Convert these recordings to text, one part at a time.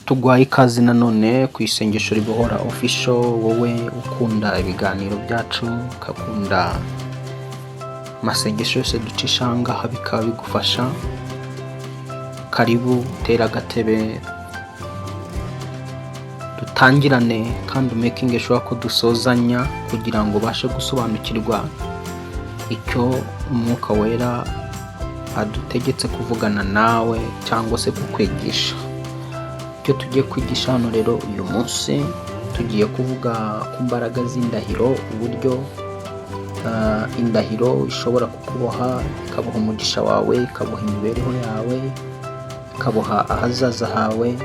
Tugwaye ikaze nanone ku isengesho ribohora official. Wowe ukunda ibiganiro byacu, ukakunda amasengesho yose ducisha ngaha bikaba bigufasha, karibu tera agatebe dutangirane kandi making sure ko dusozanya kugira ngo bashe gusobanukirwa icyo umwuka wera adutegetse kuvugana nawe cyangwa se kukwigisha. Icyo tugiye kwigisha hano rero uyu munsi tugiye kuvuga ku mbaraga z'indahiro, uburyo indahiro ishobora kukuboha, ikaboha umugisha wawe, ikaboha imibereho yawe, ikaboha ahazaza hawe.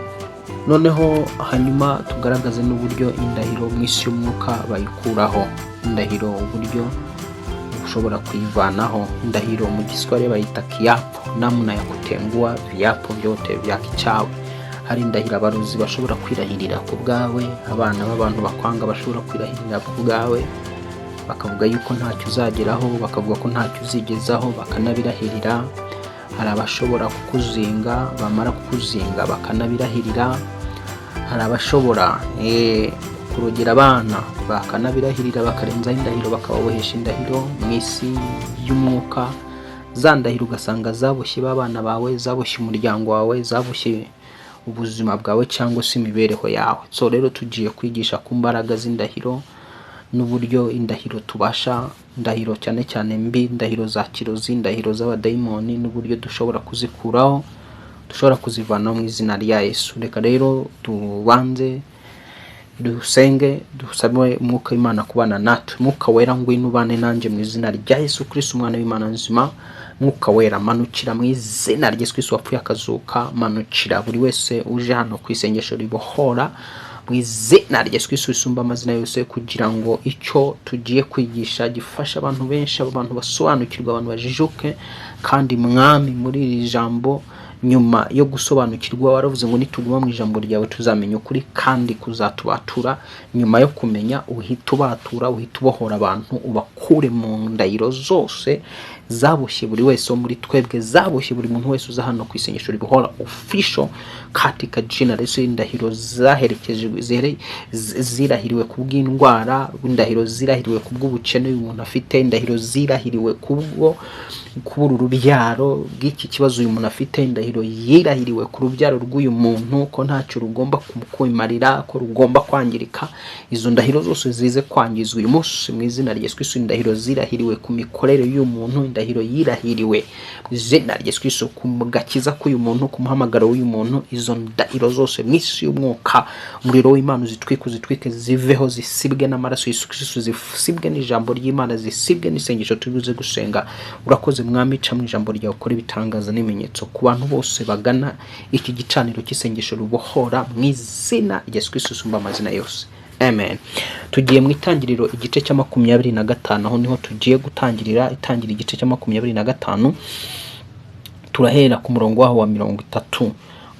Noneho hanyuma tugaragaze n'uburyo indahiro mu isi y'umwuka bayikuraho, indahiro uburyo ushobora kuyivanaho. Indahiro mu Kiswahili bayita kiapo, namna ya kutengua viapo vyote vya kichawi. Hari indahiro abaruzi bashobora kwirahirira ku bwawe, abana b'abantu bakwanga bashobora kwirahirira ku bwawe, bakavuga yuko ntacyo uzageraho, bakavuga ko ntacyo uzigezaho, bakanabirahirira. Hari abashobora kukuzinga, bamara kukuzinga bakanabirahirira. Hari abashobora kurogera abana bakanabirahirira, bakarenzaho indahiro, bakababohesha indahiro mu isi y'umwuka. Za ndahiro ugasanga zaboshye babana bawe, zaboshye umuryango wawe, zaboshye ubuzima bwawe cyangwa se imibereho yawe. So rero tugiye kwigisha ku mbaraga z'indahiro n'uburyo indahiro tubasha, indahiro cyane cyane mbi, indahiro za kirozi, indahiro z'abadayimoni, n'uburyo dushobora kuzikuraho, dushobora kuzivana mu izina rya Yesu. Reka rero tubanze dusenge, dusabe umwuka w'Imana kubana natwe. Mwuka wera ngwino ubane nanjye mu izina rya Yesu Kristo umwana w'Imana nzima. Mwuka wera manukira mu izina rya Yesu Kristo wapfuye akazuka, manukira buri wese uje hano ku isengesho ribohora mu izina rya Yesu Kristo usumba amazina yose, kugira ngo icyo tugiye kwigisha gifasha abantu benshi, abantu basobanukirwa, abantu bajijuke. Kandi mwami muri iri jambo, nyuma yo gusobanukirwa waravuze ngo nituguma mu ijambo ryawe tuzamenya ukuri kandi kuzatubatura. Nyuma yo kumenya uhita ubatura, uhita ubohora abantu, ubakure mu ndahiro zose zaboshye buri wese wo muri twebwe, zaboshye buri muntu wese uza hano ku isengesho ribohora official, katika jina Yesu. Indahiro zaherekejwe, zirahiriwe kubw'indwara, indahiro zirahiriwe kubw'ubukene uyu muntu afite, indahiro zirahiriwe kubwo kubura urubyaro bw'iki kibazo uyu muntu afite, indahiro yirahiriwe ku rubyaro rw'uyu muntu ko ntacyo rugomba kumukumarira, ko rugomba kwangirika. Izo ndahiro zose zize kwangizwa uyu munsi mu izina rya Yesu Kristo. Indahiro zirahiriwe ku mikorere y'uyu muntu, indahiro yirahiriwe mu izina rya Yesu Kristo ku gakiza k'uyu muntu, ku muhamagaro w'uyu muntu. Izo ndahiro zose mu isi y'umwuka, umuriro w'Imana uzitwike, ziveho, zisibwe n'amaraso Yesu Kristo, zisibwe n'ijambo ry'Imana, zisibwe n'isengesho tubuze gusenga. Urakoze mwami, ca mu ijambo ryawe ukora ibitangaza n'ibimenyetso ku bantu bose bagana iki gicaniro cy'isengesho rubohora mu izina rya Yesu Kristo usumba amazina yose, amen. Tugiye mu itangiriro igice cya 25, aho niho tugiye gutangirira. Itangira igice cya 25, turahera ku murongo waho wa 30.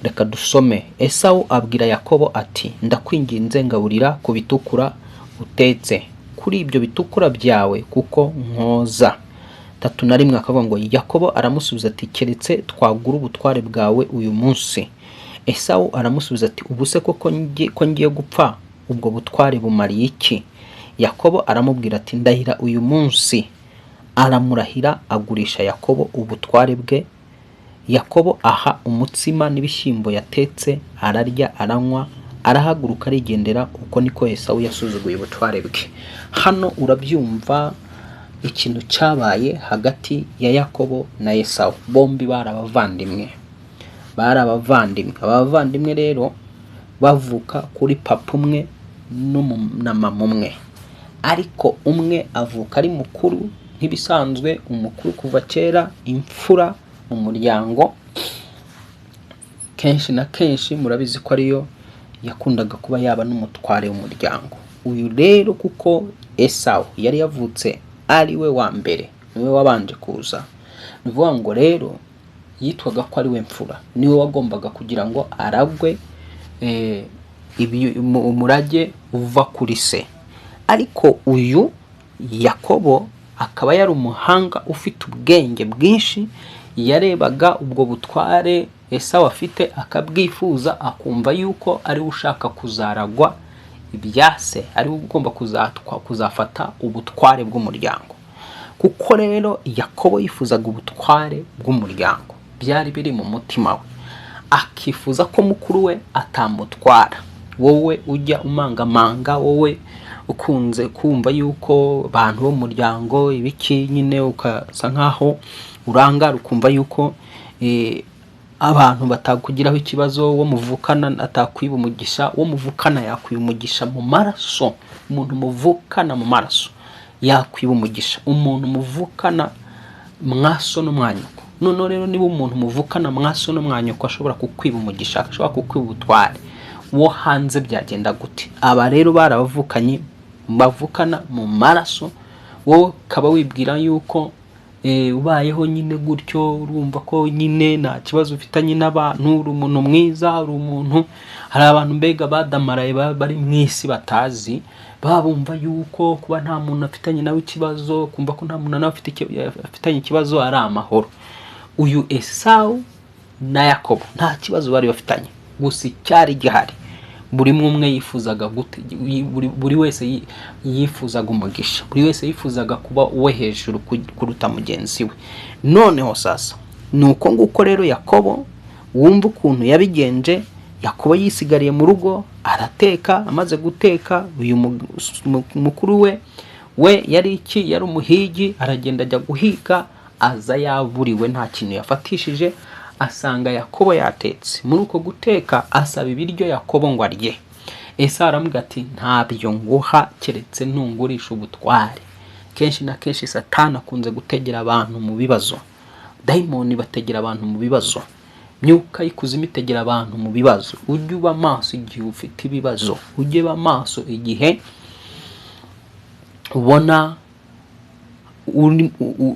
Reka dusome. Esau abwira Yakobo ati, ndakwinginze ngaburira ku bitukura utetse kuri ibyo bitukura byawe kuko nkoza. 31 akavuga ngo Yakobo aramusubiza ati, keretse twagura ubutware bwawe uyu munsi. Esau aramusubiza ati, ubuse koko ngiye gupfa, ubwo butware bumariye iki? Yakobo aramubwira ati, ndahira uyu munsi. Aramurahira, agurisha Yakobo ubutware bwe. Yakobo aha umutsima n'ibishyimbo yatetse, ararya aranywa, arahaguruka arigendera. Uko niko Esau yasuzuguye ubutware bwe. Hano urabyumva ikintu cyabaye hagati ya Yakobo na Esau. Bombi barabavandimwe. Abavandimwe rero bavuka kuri papa umwe na mama umwe, ariko umwe avuka ari mukuru nk'ibisanzwe, umukuru kuva kera, imfura mu muryango. Kenshi na kenshi murabizi ko ariyo yakundaga kuba yaba n'umutware w'umuryango. Uyu rero kuko Esau yari yavutse ari we wa mbere, niwe wabanje kuza, nivuga ngo rero yitwaga ko ari we mfura, niwe wagombaga kugira ngo aragwe umurage uva kuri se. Ariko uyu Yakobo akaba yari umuhanga ufite ubwenge bwinshi, yarebaga ubwo butware Esawu afite akabwifuza, akumva yuko ari ushaka kuzaragwa ibyase, ari ugomba kuzafata ubutware bw'umuryango. Kuko rero Yakobo yifuzaga ubutware bw'umuryango, byari biri mu mutima we, akifuza ko mukuru we atamutwara. Wowe ujya umangamanga, wowe ukunze kumva yuko abantu bo muryango ibiki nyine ukasa nkaho urangara, ukumva yuko abantu batakugiraho ikibazo, wo muvukana atakwiba umugisha, wo muvukana yakwiba umugisha mu maraso. Umuntu muvukana mu maraso yakwiba umugisha, umuntu muvukana mwaso no mwanyoko. None rero niba umuntu muvukana mwaso no mwanyoko ashobora kukwiba umugisha, ashobora kukwiba ubutware, wo hanze byagenda gute? Aba rero barabavukanye, bavukana mu maraso, wowe kaba wibwira yuko ubayeho nyine gutyo, urumva ko nyine nta kibazo ufitanye n'abantu, uri umuntu mwiza, uri umuntu. Hari abantu mbega badamaraye bari mwisi batazi, babumva yuko kuba nta muntu afitanye nawe ikibazo, kumva ko nta muntu nawe afitanye ikibazo ari amahoro. Uyu Esawu na Yakobo nta kibazo bari bafitanye, gusa cyari gihari, buri umwe yifuzaga gute, buri wese yifuzaga umugisha, buri wese yifuzaga kuba uwe hejuru kuruta mugenzi we. Noneho sasa nuko nguko rero Yakobo wumva ukuntu yabigenje. Yakobo yisigariye mu rugo arateka, amaze guteka uyu mukuru we yari umuhigi, aragenda ajya guhiga, aza yaburiwe nta kintu yafatishije, asanga Yakobo yatetse. Muri uko guteka asaba ibiryo Yakobo ngo arye. Esawu aramubwira ati ntabyo nguha keretse ntungurisha ubutware. Kenshi na kenshi Satani akunze gutegera abantu mu bibazo, dayimoni bategera abantu mu bibazo, myuka y'ikuzimu itegera abantu mu bibazo. Ujye uba maso igihe ufite ibibazo, ujye uba maso igihe ubona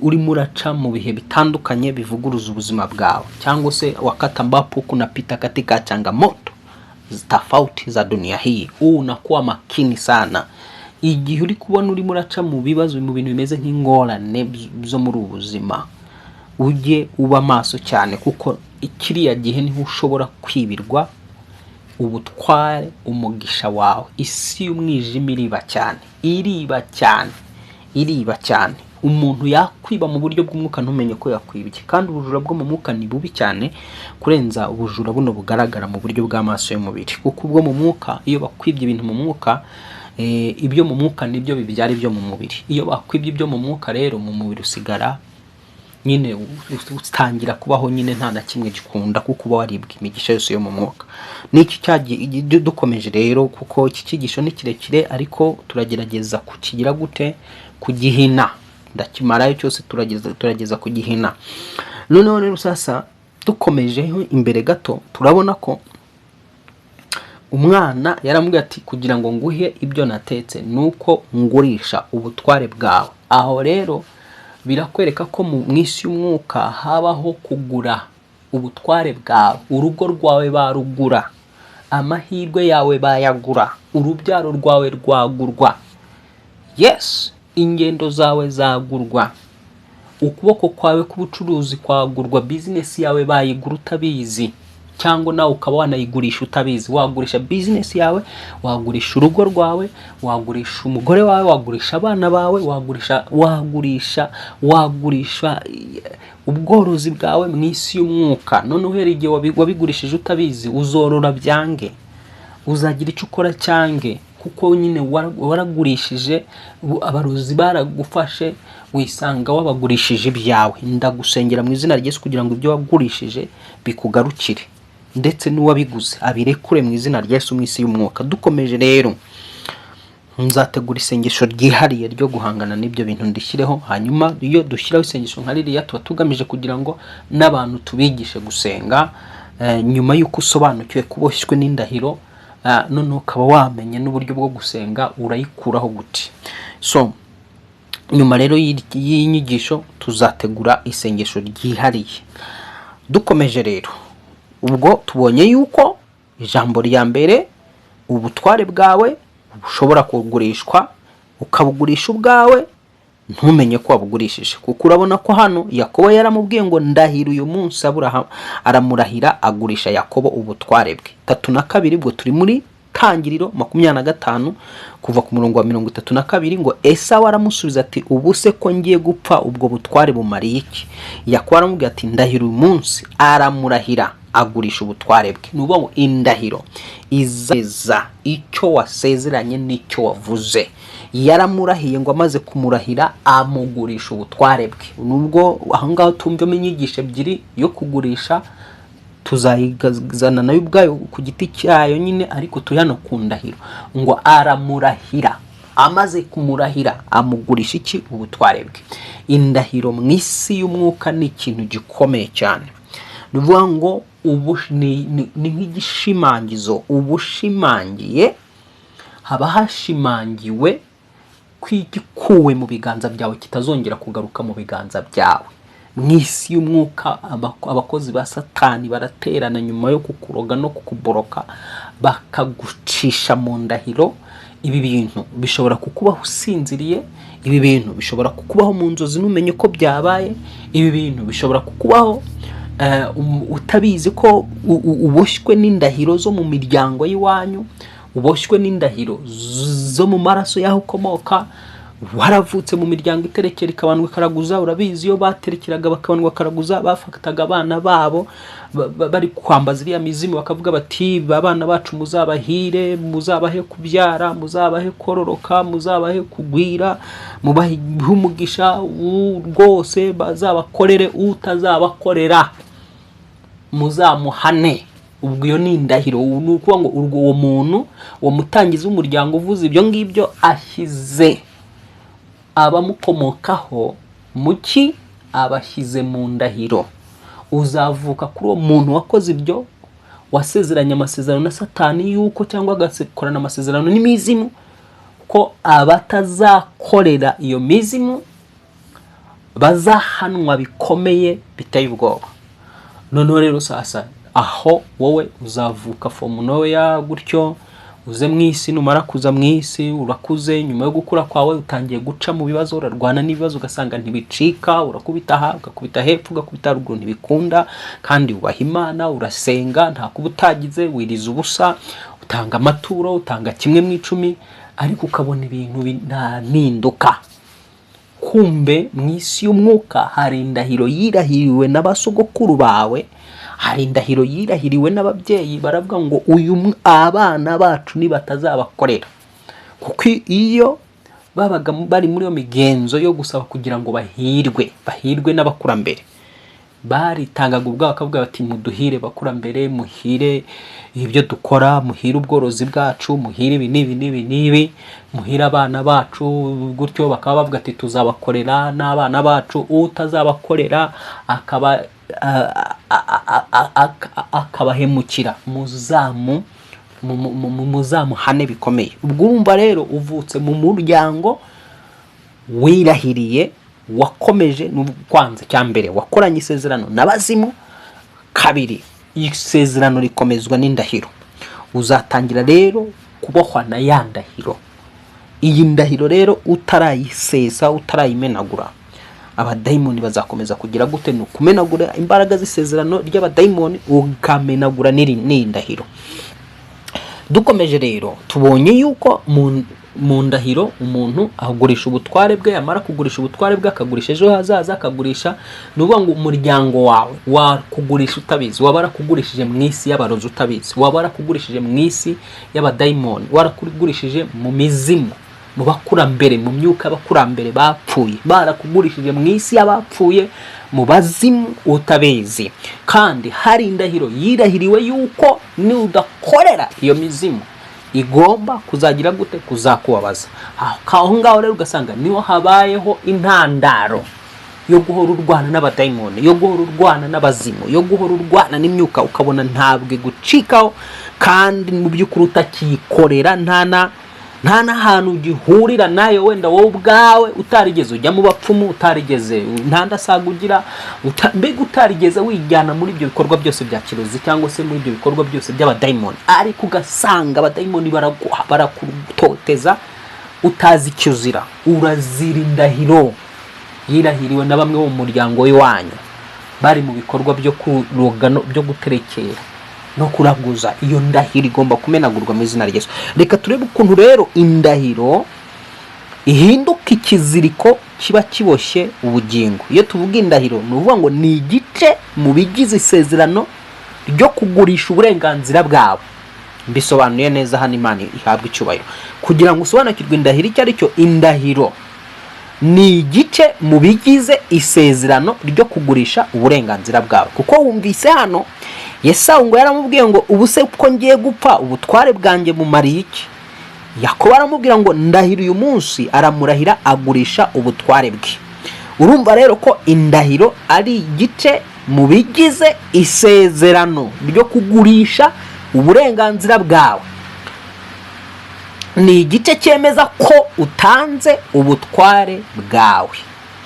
urimo uraca mu bihe bitandukanye bivuguruza ubuzima bwawe, cyangwa se wakati ambapo kunapita katika changamoto tofauti za dunia hii. Unakuwa makini sana igihe uri kubona urimo uraca mu bibazo, mu bintu bimeze nk'ingorane zo muri ubuzima. Ujye uba maso cyane, kuko ikiriya gihe niho ushobora kwibirwa ubutware, umugisha wawe. Isi y'umwijima iriba cyane. Umuntu yakwiba mu buryo bw'umwuka ntumenye ko yakwibye, kandi ubujura bwo mu mwuka ni bubi cyane kurenza ubujura buno bugaragara mu buryo bw'amaso y'umubiri. Kuko ubwo mu mwuka, iyo bakwibye ibintu mu mwuka, ibyo mu mwuka nibyo bibyara ibyo mu mubiri. Iyo bakwibye ibyo mu mwuka rero, mu mubiri usigara nyine utangira kubaho nyine nta na kimwe gikunda, kuko uba waribwa imigisha yose yo mu mwuka. Niki cyagiye dukomeje rero, kuko iki kigisho ni kirekire, ariko turagerageza kukigira gute, kugihina. Ndakimarayo cyose turageza kugihina. Noneho rero sasa dukomeje imbere gato, turabona ko umwana yaramubwiye ati kugira ngo nguhe ibyo natetse nuko ngurisha ubutware bwawe. Aho rero birakwereka ko mu isi y'umwuka habaho kugura ubutware bwawe. Urugo rwawe barugura, amahirwe yawe bayagura, urubyaro rwawe rwagurwa, yes, ingendo zawe zagurwa, ukuboko kwawe k'ubucuruzi kwagurwa, business yawe bayigura utabizi, cyangwa nawe ukaba wanayigurisha utabizi. Wagurisha business yawe, wagurisha urugo rwawe, wagurisha umugore wawe, wagurisha abana bawe, wagurisha ubworozi bwawe mu isi y'umwuka. None uhereye igihe wabigurishije utabizi, uzorora byange, uzagira icyo ukora cyange, kuko nyine waragurishije, abarozi baragufashe, wisanga wabagurishije ibyawe. Ndagusengera mu izina rya Yesu kugira ngo ibyo wagurishije bikugarukire, ndetse n'uwabiguze abirekure mu izina rya Yesu mu isi y'umwuka. Dukomeje rero, nzategura isengesho ryihariye ryo guhangana n'ibyo bintu ndishyireho. Hanyuma iyo dushyiraho isengesho nka ririya, tuba tugamije kugira ngo n'abantu tubigishe gusenga. Nyuma y'uko usobanukiwe kuboshywe n'indahiro, none ukaba wamenye n'uburyo bwo gusenga urayikuraho gute. So nyuma rero y'inyigisho tuzategura isengesho ryihariye. Dukomeje rero, ubwo tubonye yuko ijambo rya mbere, ubutware bwawe bushobora kugurishwa, ukabugurisha ubwawe, ntumenye ko wabugurishije, kuko urabona ko hano Yakobo yaramubwiye ngo ndahira uyu munsi. Aburahamu aramurahira agurisha Yakobo ubutware bwe. 32 bwo turi muri Tangiriro 25 kuva ku murongo wa 32 ngo Esawu aramusubiza ati ubu se ko ngiye gupfa ubwo butware bumariye iki? Yakobo aramubwira ati ndahira uyu munsi. Aramurahira agurisha ubutware bwe. Nubaho indahiro izeza icyo wasezeranye n'icyo wavuze. Yaramurahiye ngo amaze kumurahira amugurisha ubutware bwe. Nubwo ahangaho tumvemo inyigisho ebyiri yo kugurisha, tuzayigazana nayo ubwayo ku giti cyayo nyine, ariko tuyano ku ndahiro ngo aramurahira. Amaze kumurahira amugurisha iki? Ubutware bwe. Indahiro mu isi y'umwuka ni ikintu gikomeye cyane. Nuvuga ngo ni nk'igishimangizo. Ubushimangiye haba hashimangiwe kwigikuwe mu biganza byawe kitazongera kugaruka mu biganza byawe. Mwisi y'umwuka abakozi ba Satani baraterana nyuma yo kukuroga no kukuboroka bakagucisha mu ndahiro. Ibi bintu bishobora kukubaho usinziriye, ibi bintu bishobora kukubaho mu nzozi numenye ko byabaye, ibi bintu bishobora kukubaho utabizi ko uboshywe n'indahiro zo mu miryango y'iwanyu, uboshywe n'indahiro zo mu maraso yaho ukomoka. Waravutse mu miryango iterekera ikabandwa karaguza. Urabizi iyo baterekeraga bakabandwa karaguza bafataga abana babo bari kwambaza iriya mizimu, bakavuga bati abana bacu muzabahire, muzabahe kubyara, muzabahe kororoka, muzabahe kugwira, mubahe umugisha rwose, bazabakorere utazabakorera muzamuhane. Ubwo iyo ni indahiro. Nukuvuga ngo uwo muntu uwo mutangizi w'umuryango uvuze ibyo ngibyo ashyize abamukomokaho muki, abashyize mu ndahiro. Uzavuka kuri uwo muntu wakoze ibyo, wasezeranye amasezerano na Satani yuko cyangwa agakorana amasezerano n'imizimu ko abatazakorera iyo mizimu bazahanwa bikomeye biteye ubwoba. None rero sasa aho wowe uzavuka fomunoya gutyo uze mwisi. Numara kuza mwisi urakuze, nyuma yo gukura kwawe utangiye guca mu bibazo, urarwana n'ibibazo ugasanga ntibicika, urakubita aha ugakubita hepfo ugakubita ruguru ntibikunda, kandi ubaha Imana, urasenga, nta kuba utagize, wiriza ubusa, utanga amaturo, utanga 1/10, ariko ukabona ibintu nta mpinduka. Kumbe mwisi y'umwuka hari indahiro yirahiriwe n'abasogokuru bawe, hari indahiro yirahiriwe n'ababyeyi. Baravuga ngo uyu abana bacu nibatazabakorera, kuko iyo babaga bari muri yo migenzo yo gusaba kugira ngo bahirwe n'abakurambere, baritangaga ubwabo bakavuga bati muduhire bakurambere, muhire ibyo dukora, muhire ubworozi bwacu, muhire ibi n'ibi, muhire abana bacu. Gutyo bakaba bavuga ati tuzabakorera n'abana bacu, utazabakorera akabahemukira muzamuhane bikomeye. Ubwo urumva rero uvutse mu muryango wirahiriye, wakomeje n'ukwanze. Cyambere wakoranye isezerano n'abazimu, kabiri isezerano rikomezwa n'indahiro. Uzatangira rero kubohwa na ya ndahiro. Iyi ndahiro rero utarayisesa, utarayimenagura, abadayimoni bazakomeza kugira gute? No kumenagura imbaraga z'isezerano ry'abadayimoni, ukamenagura n'indahiro. Dukomeje rero tubonye yuko mu ndahiro umuntu agurisha ubutware bwe. Amara kugurisha ubutware bwe akagurisha ejo hazaza, akagurisha nuvuga ngo umuryango wawe wakugurisha utabizi, wabara kugurishije mu isi y'abarozi utabizi, wabara kugurishije mu isi y'abadayimoni, warakugurishije mu mizimu, mu bakurambere, mu myuka y'abakurambere bapfuye, barakugurishije mu isi y'abapfuye, mu bazimu utabizi. Kandi hari indahiro yirahiriwe yuko nudakorera iyo mizimu igomba kuzagira gute? Kuzakubabaza. Aho ngaho rero ugasanga niho habayeho intandaro yo guhora urwana n'abadayimoni, yo guhora urwana n'abazimu, yo guhora urwana n'imyuka, ukabona ntabwe gucikaho, kandi mu by'ukuri utakikorera, nta n'ahantu ugihurira nayo. Wenda wowe ubwawe utarigeze ujya mu bapfumu, utarigeze ntandasaga ugira, mbega utarigeze wijyana muri ibyo bikorwa byose bya kirozi cyangwa se muri ibyo bikorwa byose by'abadayimoni, ariko ugasanga abadayimoni barakutoteza, utazi icyo uzira, urazira indahiro yirahiriwe na bamwe bo mu muryango w'iwanyu bari mu bikorwa byo kuroga byo guterekera no kuraguza. Iyo ndahiro igomba kumenagurwa mu izina rya Yesu. Reka turebe ukuntu rero indahiro ihinduka ikiziriko kiba kiboshye ubugingo. Iyo tuvuga indahiro ni ukuvuga ngo ni igice mu bigize isezerano ryo kugurisha uburenganzira bwabo. Mbisobanuye neza hano, Imana ihabwa icyubahiro. Kugira ngo usobanukirwe indahiro icyo ari cyo, indahiro ni igice mu bigize isezerano ryo kugurisha uburenganzira bwawe. Kuko wumvise hano Yesawu ngo yaramubwiye ngo ubu se uko ngiye gupfa ubutware bwanjye bumariye iki? Yakobo aramubwira ngo ndahiro uyu munsi, aramurahira agurisha ubutware bwe. Urumva rero ko indahiro ari igice mu bigize isezerano ryo kugurisha uburenganzira bwawe. Ni igice cyemeza ko utanze ubutware bwawe.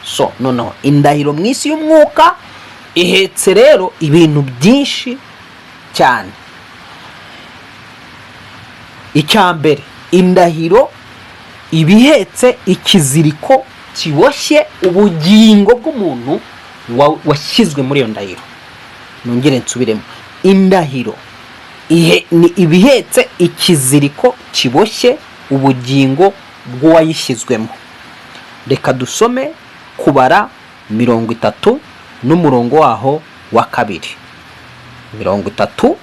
So noneho indahiro mu isi y'umwuka ihetse rero ibintu byinshi cyane. Icyambere, indahiro ibihetse ikiziriko kiboshye ubugingo bw'umuntu washyizwe muri iyo ndahiro. Nongere nsubiremo, indahiro ni ibihetse ikiziriko kiboshye ubugingo bw'uwayishyizwemo. Reka dusome kubara 30 n'umurongo waho wa 2. 30,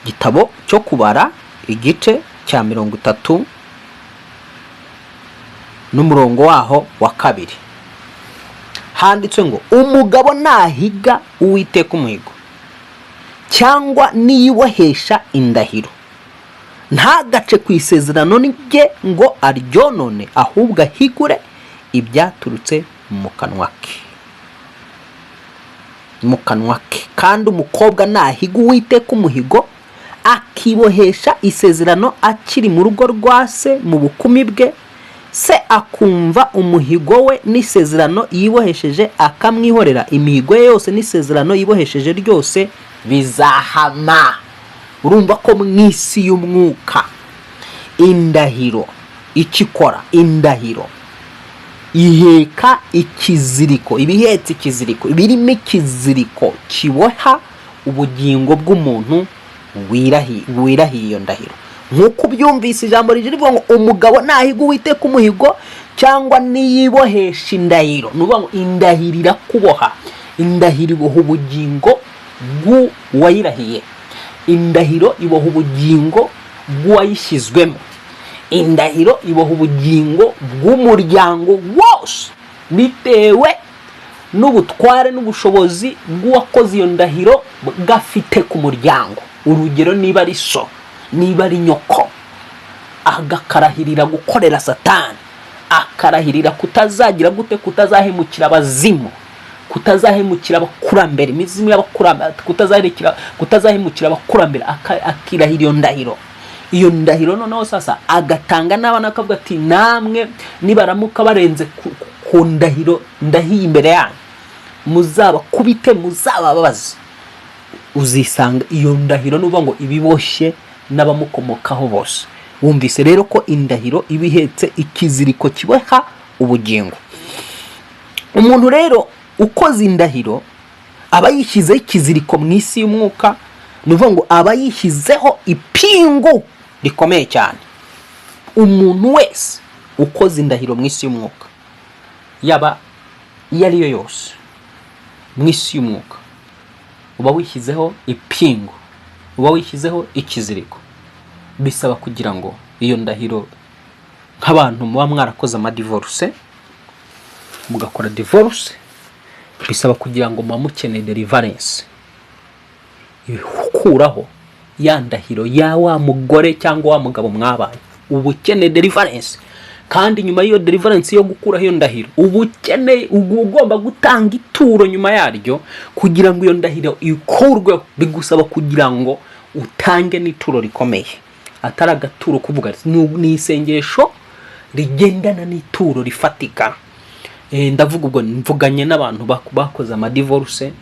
gitabo cyo kubara igice cya 30 n'umurongo waho wa 2. Handitswe ngo umugabo nahiga Uwiteka umuhigo cyangwa niyibohesha indahiro, ntagace ku isezerano rye ngo aryonone, ahubwo ahigure ibyaturutse mu kanwa ke. Kandi umukobwa nahiga Uwiteka umuhigo akibohesha isezerano akiri mu rugo rwa se mu bukumi bwe, se akumva umuhigo we n'isezerano yibohesheje akamwihorera, imihigo ye yose n'isezerano yibohesheje ryose bizahama. Urumva ko mu isi y'umwuka indahiro ikikora, indahiro iheka ikiziriko, ibihetse ikiziriko, birimo ikiziriko kiboha ubugingo bw'umuntu wirahiye iyo ndahiro. Nk'uko byumvise ijambo rivuga ngo umugabo nahiga Uwiteka umuhigo cyangwa niyibohesha indahiro. Nuvuga ngo indahiro irakuboha. Indahiro iboha ubugingo bw'uwayirahiye. Indahiro iboha ubugingo bw'uwayishyizwemo. Indahiro iboha ubugingo bw'umuryango wose bitewe n'ubutware n'ubushobozi bw'uwakoze iyo ndahiro gafite ku muryango. Urugero, niba ari so, niba ari nyoko, agakarahirira gukorera Satani, akarahirira kutazagira gute, kutazahemukira abazimu, kutazahemukira abakurambere, imizimu y'abakurambere, kutazahemukira abakurambere, akirahira iyo ndahiro. Iyo ndahiro noneho sasa agatanga n'abana akavuga ati namwe nibaramuka barenze ku ndahiro ndahiye imbere yanyu, muzabakubite, muzabababaze. Uzisanga iyo ndahiro nuvuga ngo ibiboshye n'abamukomokaho bose. Wumvise rero ko indahiro ibihetse ikiziriko kiboha ubugingo. Umuntu rero ukoze indahiro aba yishyizeho ikiziriko mu isi y'umwuka, nuvuga ngo aba yishyizeho ipingu rikomeye cyane. Umuntu wese ukoze indahiro mu isi y'umwuka, yaba iyo ariyo yose mu isi y'umwuka, uba wishyizeho ipingu, uba wishyizeho ikiziriko. Bisaba kugira ngo iyo ndahiro, nk'abantu muba mwarakoze amadivorce, mugakora divorce, bisaba kugira ngo mukeneye deliverance, ikuraho ya ndahiro ya wa mugore cyangwa wa mugabo mwabaye. Ubu ukeneye deliverance, kandi nyuma y'iyo deliverance yo gukuraho iyo ndahiro, ugomba gutanga ituro nyuma yaryo kugira ngo iyo ndahiro ikurweho. Bigusaba kugira ngo utange n'ituro rikomeye, atari agaturo kuvuga ni isengesho rigendana n'ituro rifatika. Ndavuga ubwo mvuganye n'abantu bakoze amadivorce,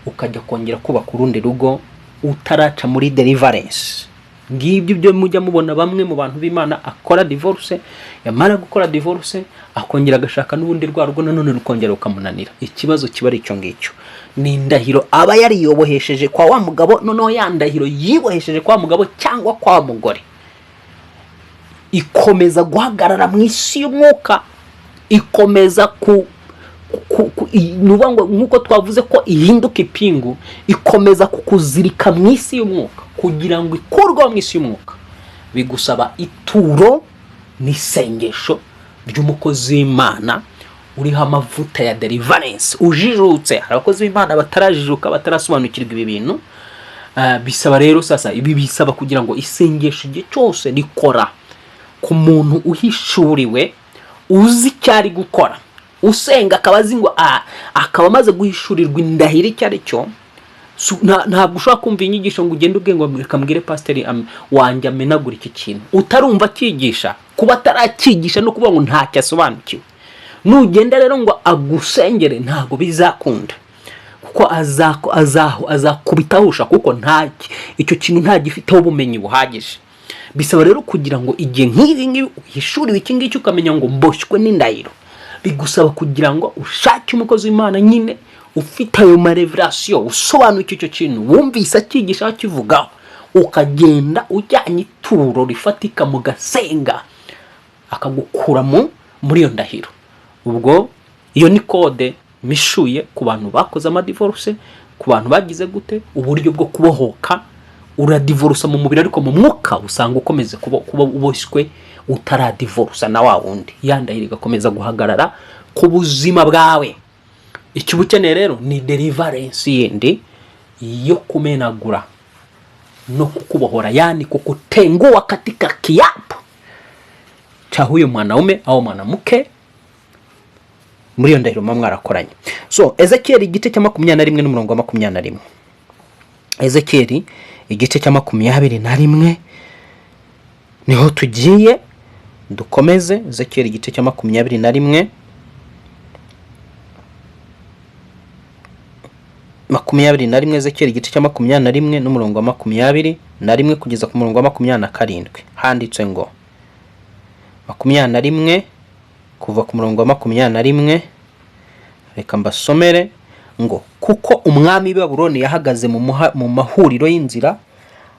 ukajya kongera kubaka urundi rugo utaraca muri deliverance. ngibyo byo mujya mubona bamwe mu bantu b'Imana akora divorce, yamara gukora divorce akongera agashaka n'ubundi rwarwo nanone rukongera rukamunanira. Ikibazo kiba ari icyo ngicyo, ni indahiro aba yariyobohesheje kwa wa mugabo, noneho ya ndahiro yibohesheje kwa mugabo cyangwa kwa mugore ikomeza guhagarara mu isi y'umwuka, ikomeza nk'uko twavuze ko ihinduka ipingu, ikomeza kukuzirika mu isi y'umwuka kugira ngo ikurwe mu isi y'umwuka. Bigusaba ituro n'isengesho ry'umukozi w'Imana uriho amavuta ya deliverance, ujijutse. Hari abakozi b'Imana batarajijuka, batarasobanukirwa ibi bintu. Bisaba rero sasa, ibi bisaba kugira ngo isengesho igihe cyose rikora ku muntu uhishuriwe, uzi icyo ari gukora, usenga akaba azi ngo akaba amaze guhishurirwa indahiro icyo ari cyo. Ntabwo ushobora kumva inyigisho ngo ugende ubwe ngo reka mbwire pasiteri wanjye amenagura iki kintu utarumva akigisha. Kuba atarakigisha no kuvuga ngo ntacyo asobanukiwe. Nugenda rero ngo agusengere ntabwo bizakunda, kuko azakubitahusha, kuko icyo kintu ntagifiteho ubumenyi buhagije. Bisaba rero kugira ngo igihe nk'ibi ngibi uhishuriwe iki ngiki ukamenya ngo mboshywe n'indahiro, bigusaba kugira ngo ushake umukozi w'Imana nyine ufite ayo marevelation, usobanukiwe icyo kintu, wumvise akigisha akivugaho, ukagenda ujyanye ituro rifatika mu gasenga akagukura muri iyo ndahiro. Ubwo iyo ni kode mishuye ku bantu bakoze amadivorce, ku bantu bagize gute uburyo bwo kubohoka. Uradivorce mu mubiri ariko mu mwuka usanga ukomeze kuba uboshywe utaradivorce na wa wundi, yandahira igakomeza guhagarara ku buzima bwawe. Icyo ukeneye rero ni deliverance yindi yo kumenagura no kukubohora, yani kukutengua katika kiapo cha huyo mwanaume au mwanamke muri iyo ndahiro mwarakoranye. So Ezekiel igice cya 21 n'umurongo wa 21. Ezekiel igice cya 21 niho tugiye dukomeze. Ezekiel igice cya 21 Ezekiel igice cya 21 n'umurongo wa 21 kugeza ku murongo wa 27 handitse ngo 21 kuva ku murongo wa 21. Reka mbasomere ngo kuko umwami w'Ababuloni yahagaze mu mahuriro y'inzira,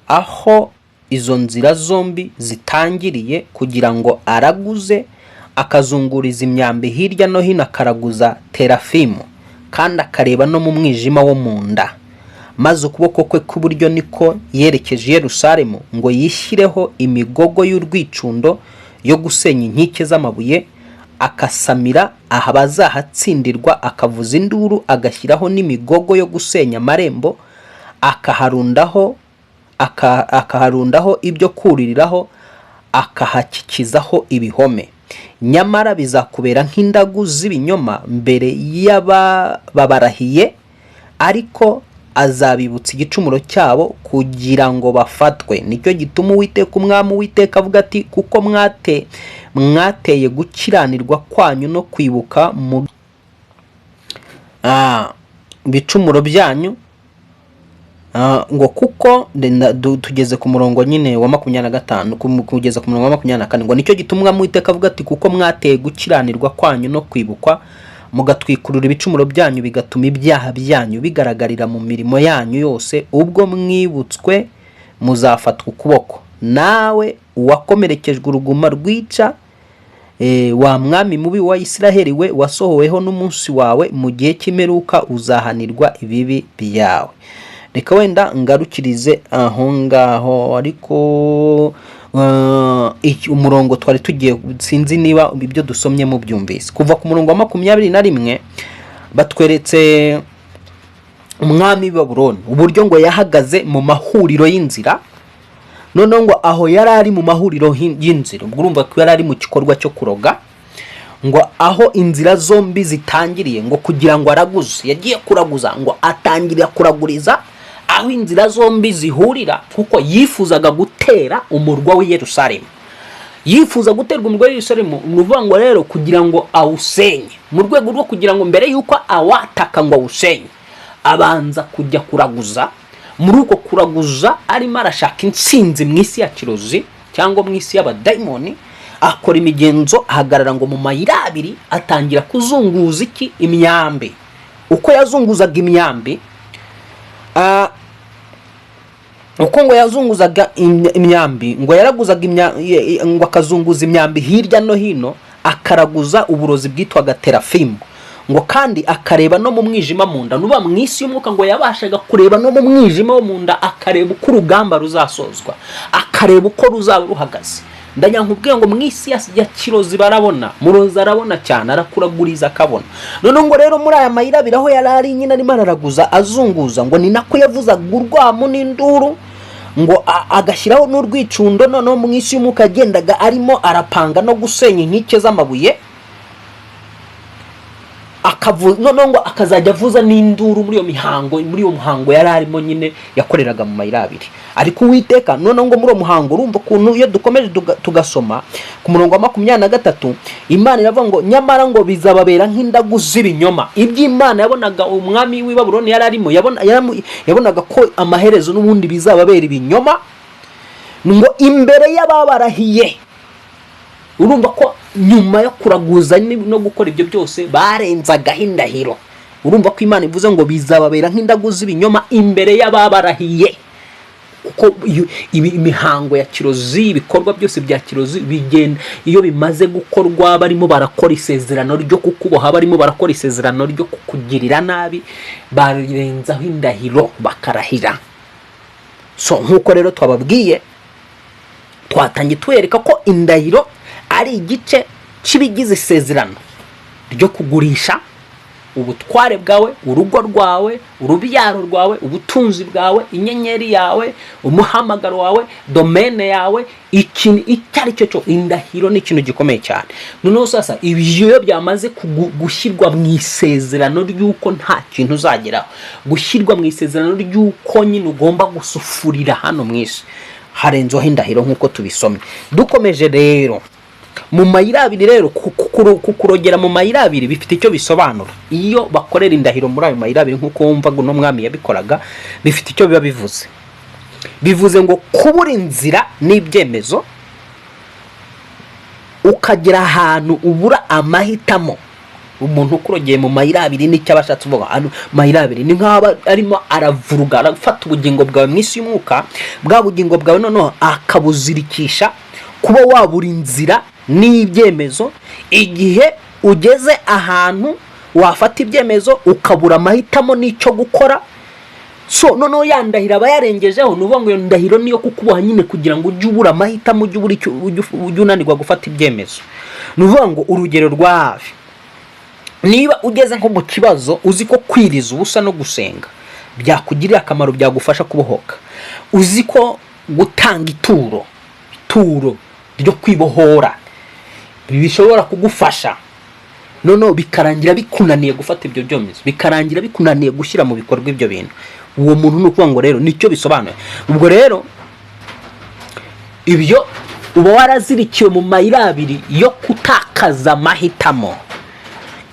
aho izo nzira zombi zitangiriye, kugira ngo araguze, akazunguriza imyambi hirya no hino, akaraguza terafimu, kandi akareba no mu mwijima wo mu nda. Maze ukuboko kwe kw'iburyo niko yerekeje Yerusalemu ngo yishyireho imigogo y'urwicundo yo gusenya inkike z'amabuye, akasamira abazahatsindirwa, akavuza induru, agashyiraho n'imigogo yo gusenya amarembo, akaharundaho ibyo kuririraho, akahakikizaho ibihome. Nyamara bizakubera nk'indagu z'ibinyoma mbere y'ababarahiye, ariko azabibutsa igicumuro cyabo kugira ngo bafatwe. Nicyo gituma Uwiteka umwami Uwiteka avuga ati kuko mwateye gukiranirwa kwanyu no kwibuka mu bicumuro byanyu, ngo kuko tugeze ku murongo nyine wa 25 kugeza ku murongo wa 24. Ngo nicyo gituma umwami Uwiteka avuga ati kuko mwateye gukiranirwa kwanyu no kwibukwa, mugatwikurura ibicumuro byanyu, bigatuma ibyaha byanyu bigaragarira mu mirimo yanyu yose, ubwo mwibutswe muzafatwa ukuboko. Nawe uwakomerekejwe uruguma rwica, wa mwami mubi wa Isiraheli we, wasohoweho n'umunsi wawe mu gihe cy'imperuka, uzahanirwa ibibi byawe. Reka wenda ngarukirize aho ngaho, ariko umurongo twari tugiye, sinzi niba ibyo dusomye mu byumvise. Kuva ku murongo wa 21 batweretse umwami w'Ababuloni uburyo ngo yahagaze mu mahuriro y'inzira. None ngo aho yari ari mu mahuriro y'inzira, ubwo urumva ko yari ari mu gikorwa cyo kuroga, ngo aho inzira zombi zitangiriye, ngo kugira ngo araguze, yagiye kuraguza, ngo atangirira kuraguriza aho inzira zombi zihurira, kuko yifuzaga gutera umurwa w'i Yerusalemu. Yifuza guterwa umurwa w'i Yerusalemu, nuvuga ngo rero kugira ngo awusenye, mu rwego rwo kugira ngo mbere yuko awataka ngo awusenye, abanza kujya kuraguza muri uko kuraguza arimo arashaka intsinzi mu isi ya kirozi cyangwa mu isi y'abadayimoni, akora imigenzo, ahagarara ngo mu mayira abiri atangira kuzunguza iki? Imyambi. Uko yazunguzaga imyambi, uko ngo yazunguzaga imyambi, ngo yaraguzaga ngo akazunguza imyambi hirya no hino, akaraguza uburozi bwitwaga terafimu, ngo kandi akareba no mu mwijima mu nda. Nuba mu isi y'umwuka ngo yabashaga kureba no mu mwijima wo mu nda, akareba uko urugamba ruzasozwa, akareba uko ruzaba ruhagaze. Ndanyankubwiye ngo mu isi ya kirozi barabona, murozi arabona cyane, arakuraguriza akabona. None ngo rero muri aya mayira biraho yarari nyine arimo araraguza azunguza, ngo ni nako yavuzaga urwamu n'induru, ngo agashyiraho n'urwicundo. Noneho mu isi y'umwuka yagendaga arimo arapanga no gusenya inkike z'amabuye, noneho ngo akazajya avuza n'induru muri iyo muhango yari arimo nyine yakoreraga mu mayira abiri. Ariko Uwiteka noneho ngo muri uwo muhango, urumva ukuntu iyo dukomeje tugasoma ku murongo wa 23, Imana iravuga ngo nyamara ngo bizababera nk'indagu z'ibinyoma. Iby'Imana yabonaga umwami w'i Babuloni yari arimo, yabonaga ko amaherezo n'ubundi bizababera ibinyoma, ngo imbere y'ababarahiye. Urumva ko nyuma yo kuraguza no gukora ibyo byose barenzagaho indahiro. Urumva ko Imana ivuze ngo bizababera nk'indagu z'ibinyoma imbere y'ababarahiye. Kuko imihango ya kirozi, ibikorwa byose bya kirozi bigenda iyo bimaze gukorwa, barimo barakora isezerano ryo kukuboha, barimo barakora isezerano ryo kukugirira nabi, barenzaho indahiro bakarahira. So nkuko rero twababwiye, twatangiye twereka ko indahiro ari igice cy'ibigize isezerano ryo kugurisha ubutware bwawe, urugo rwawe, urubyaro rwawe, ubutunzi bwawe, inyenyeri yawe, umuhamagaro wawe, domene yawe, ikintu icyo ari cyo. Indahiro ni ikintu gikomeye cyane. Noneho sasa ibyo byamaze gushyirwa mu isezerano ry'uko nta kintu uzageraho, gushyirwa mu isezerano ry'uko nyine ugomba gusufurira hano mu isi, harenzeho indahiro nk'uko tubisomye. Dukomeje rero mu mayira abiri rero, kukurogera mu mayira abiri bifite icyo bisobanura. Iyo bakorera indahiro muri ayo mayira abiri nk'uko wumvaga no mwami yabikoraga, bifite icyo biba bivuze. Bivuze ngo kubura inzira n'ibyemezo, ukagera ahantu ubura amahitamo. Umuntu ukurogeye mu mayira abiri n'icyo abashatse uvuga. Mayira abiri ni nk'aba arimo aravuruga, arafata ubugingo bwawe mu isi y'umwuka, bwa bugingo bwawe noneho akabuzirikisha kuba wabura inzira n'ibyemezo. Igihe ugeze ahantu wafata ibyemezo ukabura amahitamo n'icyo gukora, so noneho yandahira abayarengejeho. Nuvuga ngo iyo ndahiro niyo kukuboha nyine kugira ngo ujye ubura amahitamo, ujye unanirwa gufata ibyemezo. Nuvuga ngo urugero rwa hafi, niba ugeze nko mu kibazo uzi ko kwiriza ubusa no gusenga byakugirira akamaro, byagufasha kubohoka, uzi ko gutanga ituro ryo kwibohora bishobora kugufasha, noneho bikarangira bikunaniye gufata ibyo byemezo, bikarangira bikunaniye gushyira mu bikorwa ibyo bintu, uwo muntu ni ukuvuga ngo rero nicyo bisobanuye. Ubwo rero ibyo uba warazirikiwe mu mayira abiri yo kutakaza amahitamo.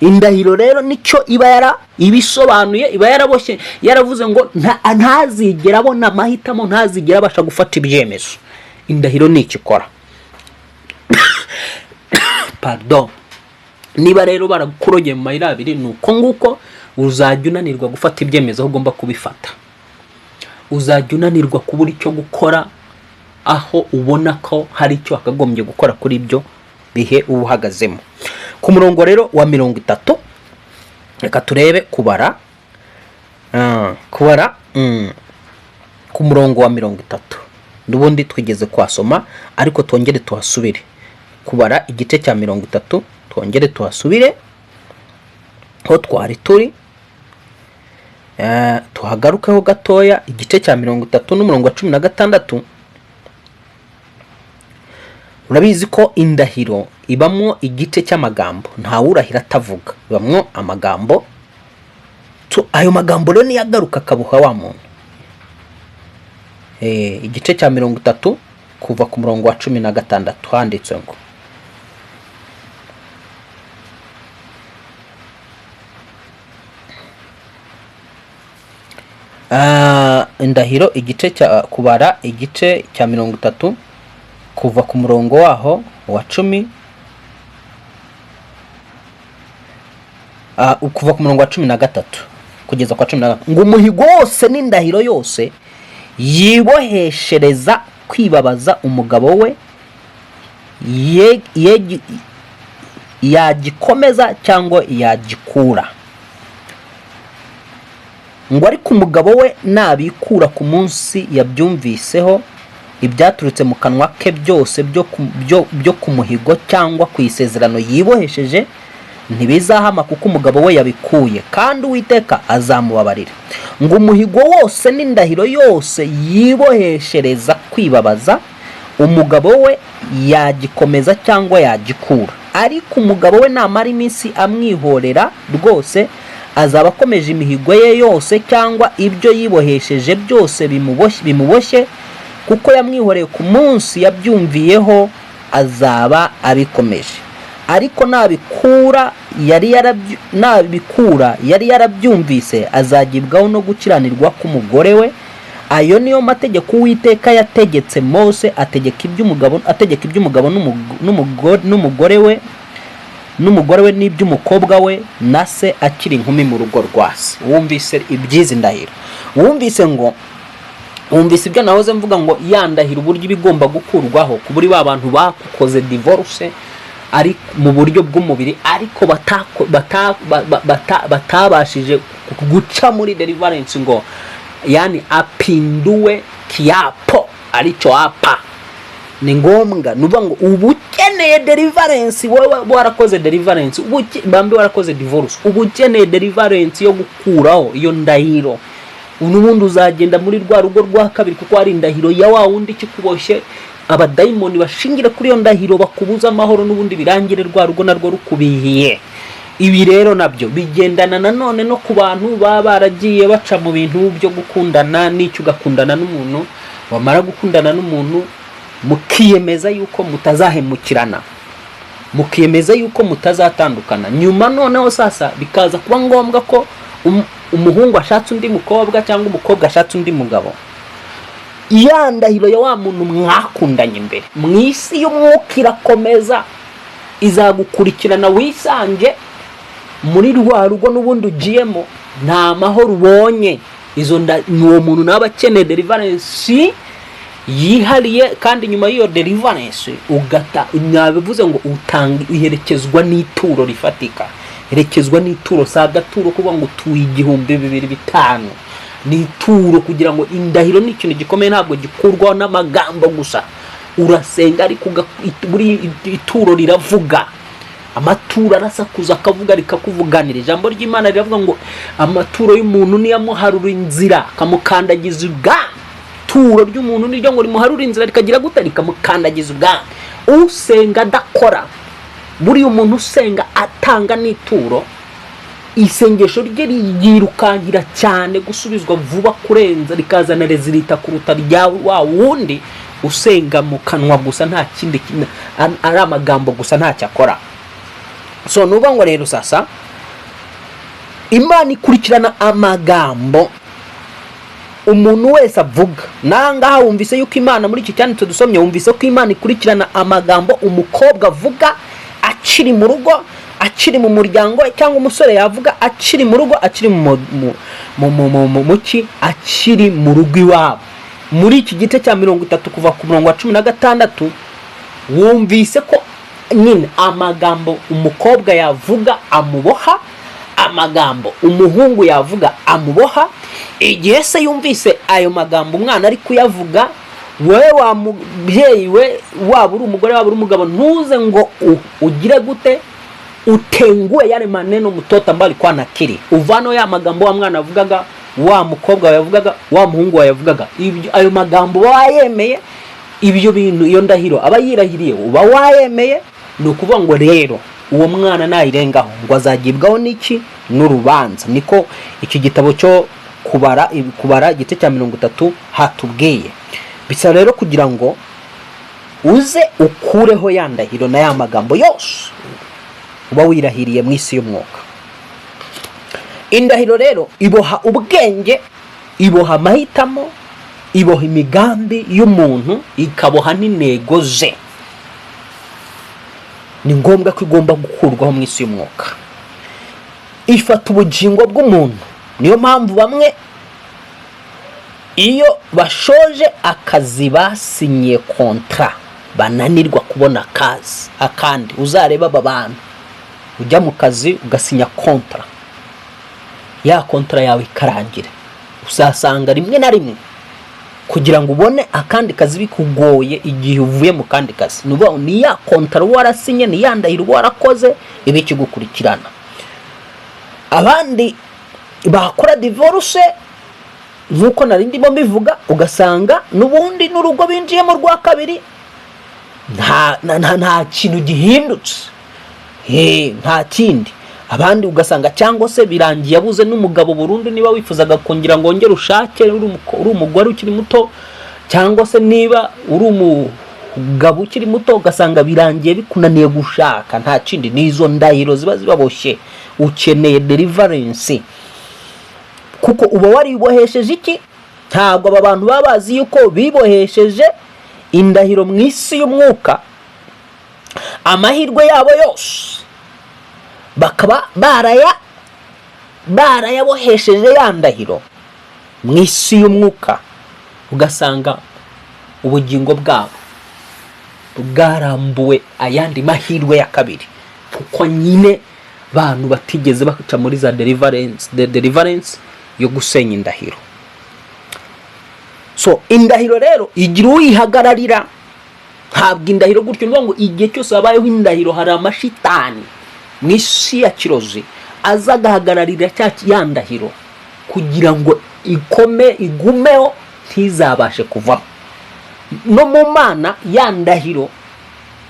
Indahiro rero nicyo iba ibisobanuye, iba yaraboshye, yaravuze ngo ntazigera abona amahitamo, ntazigera abasha gufata ibyemezo. Indahiro ni ikikora. Pardon. Niba rero barakurogeye mu mayira abiri, nuko nguko uzajya unanirwa gufata ibyemezo aho ugomba kubifata. Uzajya unanirwa kubura icyo gukora aho ubona ko hari icyo akagombye gukora kuri ibyo bihe ubuhagazemo. Ku murongo rero wa 30, reka turebe kubara ku murongo wa 30. Nubundi twigeze kwasoma, ariko twongere tuhasubire kubara igice cya 30, twongere tuhasubire ho twari turi, tuhagarukeho gatoya. Igice cya 30 n'umurongo wa 16. Urabizi ko indahiro ibamwo igice cy'amagambo, nta wurahira atavuga, ibamwo amagambo. Ayo magambo rero niyagaruka akabuha wa muntu. Igice cya 30 kuva ku murongo wa 16 handitse ngo indahiro igice cya kubara igice cya 30 kuva ku murongo waho wa 10 kuva ku murongo wa 13 kugeza kwa 10 ngo umuhigo wose n'indahiro yose yiboheshereza kwibabaza umugabo we yagikomeza cyangwa yagikura, ngo ariko umugabo we nabikura ku munsi yabyumviseho ibyaturutse mu kanwa ke byose byo ku muhigo cyangwa ku isezerano yibohesheje, ntibizahama kuko umugabo we yabikuye, kandi Uwiteka azamubabarira. Ngo umuhigo wose n'indahiro yose yiboheshereza kwibabaza umugabo we yagikomeza cyangwa yagikura, ariko umugabo we namara iminsi amwihorera rwose azaba akomeje imihigo ye yose cyangwa ibyo yibohesheje byose bimuboshye, kuko yamwihoreye ku munsi yabyumviyeho azaba abikomeje. Ariko nabikura yari yarabyumvise azagibwaho no gukiranirwa k'umugore we. Ayo niyo mategeko Uwiteka yategetse Mose ategeka iby'umugabo n'umugore we n'iby'umukobwa we na se akiri inkumi mu rugo rwa se. Wumvise ibyizi ndahiro, wumvise ibyo nahoze mvuga ngo yandahira uburyo bigomba gukurwaho ku buri abantu bakoze divorce ari mu buryo bw'umubiri, ariko batabashije guca muri deliverance ngo yani apinduwe kiapo aricho hapa. Ni ngombwa nuvuga ngo ubukeneye deliverance, wowe warakoze deliverance, bambe warakoze divorce, ubukeneye deliverance yo gukuraho iyo ndahiro, unubundi uzagenda muri rwa rugo rwa kabiri, kuko ari indahiro ya wa wundi kikuboshye. Abadayimoni bashingira kuri iyo ndahiro bakubuza amahoro, n'ubundi birangire rwa rugo narwo rukubihiye. Ibi rero nabyo bigendana nanone no ku bantu baba baragiye baca mu bintu byo gukundana, n'icyo ugakundana n'umuntu, wamara gukundana n'umuntu mukiyemeza yuko mutazahemukirana, mukiyemeza yuko mutazatandukana, nyuma noneho sasa bikaza kuba ngombwa ko umuhungu ashatse undi mukobwa cyangwa umukobwa ashatse undi mugabo. Ya ndahiro ya wa muntu mwakundanye imbere mu isi y'umwuka irakomeza, izagukurikirana wisange muri rwa rugo n'ubundi ugiyemo nta mahoro ubonye. Izo uwo muntu naba akeneye deliverance yihariye, kandi nyuma y'iyo deliverance nabivuze ngo utanga iherekezwa n'ituro rifatika, herekezwa n'ituro sagaturo kuvuga ngo tuye 2,500 n'ituro, kugira ngo indahiro ni ikintu gikomeye, ntabwo gikurwaho n'amagambo gusa. Urasenga ariko buri ituro riravuga, amaturo arasakuza akavuga rikakuvuganira. Ijambo ry'Imana riravuga ngo amaturo y'umuntu niyamuharura inzira kamukandagiza ubwami. Turo ry'umuntu niryo ngo rimuharura inzira rikagira gute rikamukandagiza ubwami. Usenga adakora, buri umuntu usenga atanga n'ituro, isengesho rye riyirukankira cyane gusubizwa vuba kurenza, rikazana rezilita kuruta rya wa wundi usenga mu kanwa gusa nta kindi ari amagambo gusa nta cyakora. So nuba ngo rero sasa Imana ikurikirana amagambo umuntu wese avuga. Nangaha wumvise yuko Imana muri iki cyane tudusomye, wumvise ko Imana ikurikirana amagambo umukobwa avuga akiri mu rugo, akiri mu muryango, cyangwa umusore yavuga akiri mu rugo, akiri akiri mu rugo iwabo. Muri iki gice cya 30 kuva ku murongo wa 16 wumvise ko nyine amagambo umukobwa yavuga amuboha, amagambo umuhungu yavuga amuboha. Igihe se yumvise ayo magambo umwana ari kuyavuga, wewe wa mubyeyi we, waba uri umugore waba uri umugabo, ntuze ngo ugire gute utengue yale maneno mtoto ambaye alikuwa anakiri. Uvano ya magambo wa mwana avugaga, wa mukobwa yavugaga, wa muhungu yavugaga, ayo magambo wayemeye, ibyo bintu iyo ndahiro aba yirahiriye uba wayemeye. Ni ukuvuga ngo rero uwo mwana nayirengaho ngo azagibwaho n'iki n'urubanza. Niko iki gitabo cyo kubara igice cya 30 hatubwiye. Bisa rero kugira ngo uze ukureho ya ndahiro na ya magambo yose uba wirahiriye mu isi y'umwuka. Indahiro rero iboha ubwenge, iboha amahitamo, iboha imigambi y'umuntu, ikaboha n'intego ze. Ni ngombwa ko igomba gukurwaho mu isi y'umwuka. Ifata ubugingo bw'umuntu. Niyo mpamvu bamwe iyo bashoje akazi basinye kontra bananirwa kubona akazi. Akandi uzareba aba bantu ujya mu kazi ugasinya kontra, ya kontra yawe ikarangira, usasanga rimwe na rimwe kugira ngo ubone akandi kazi bikugoye igihe uvuye mu kandi kazi. Nuba ni ya kontra warasinye, ni ya ndahiro warakoze ibikigukurikirana. Abandi bakora divorce nkuko narindimo mbivuga, ugasanga nubundi n'urugo binjiye mu rwa kabiri nta kintu gihindutse, nta kindi. Abandi ugasanga cyangwa se birangiye abuze n'umugabo burundu, niba wifuzaga kongera ngo ongere ushake uri umugore ukiri muto, cyangwa se niba uri umugabo ukiri muto ugasanga birangiye bikunaniye gushaka. Nta kindi, nizo ndahiro ziba zibaboshye. Ukeneye deliverance kuko uba waribohesheje iki? Ntabwo aba bantu baba bazi yuko bibohesheje indahiro mu isi y'umwuka. Amahirwe yabo yose bakaba barayabohesheje ya ndahiro mu isi y'umwuka. Ugasanga ubugingo bwabo bwarambuwe ayandi mahirwe ya kabiri, kuko nyine bantu batigeze baca muri za deliverance yo gusenya indahiro. So indahiro rero igira uyihagararira. Ntabwo indahiro gutyo ngo igihe cyose habayeho indahiro hari amashitani mu isi ya kirozi azagahagararira ya ndahiro kugira ngo igumeho ntizabashe kuvaho. No mu Mana ya ndahiro